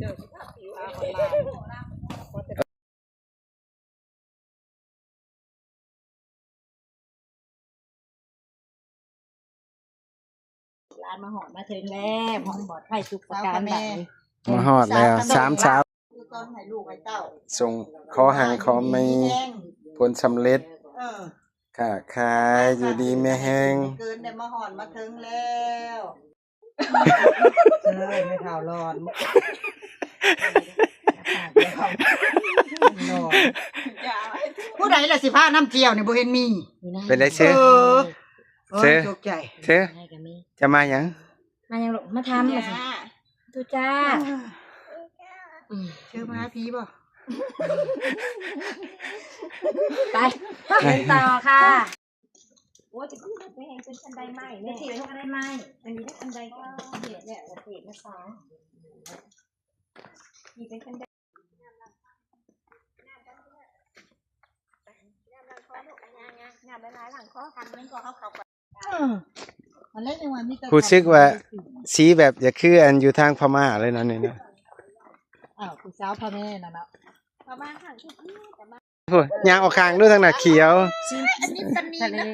ร้านมาหอดมาถึงแล้วหอดบอดไผ่สุกประการแบบนี้มาฮอดแล้ว3 สาวตอนให้ลูกให้เต้าส่งขอหังขอมีผลสำเร็จค้าขายอยู่ดีแม่แห้งเกินได้มาหอดมาถึงแล้วไม่ข่าวร้อนผู้ใดล่ะสิพาน้ำเจียวนี่บ่เห็นมีเป็นได้ซื้อตกใจจะมาหยังมายังลูกมาทำมาสิทุจ้าเชื่อมาพี่บ่ไปเดินต่อค่ะโอ้จะขึ้นไปแหงเป็นคันไดไม้เนี่ยที่เป็นคันไดไม้อันนี้คันไดก็เห็ดเนี่ยเห็ดนะคะนี่เป็นคันไดงานหลายๆหลังข้อคันมันก็เข้าไปรู้สึกว่าสีแบบจะคืออันอยู่ทางพม่าเลยนะนี่นะคุณสาวพ่อแม่น่ะเนาะพม่าทางที่แต่มาโอ้ยยางออกข้างด้วยทางหน้าเขียวอันนี้ตะนีนะ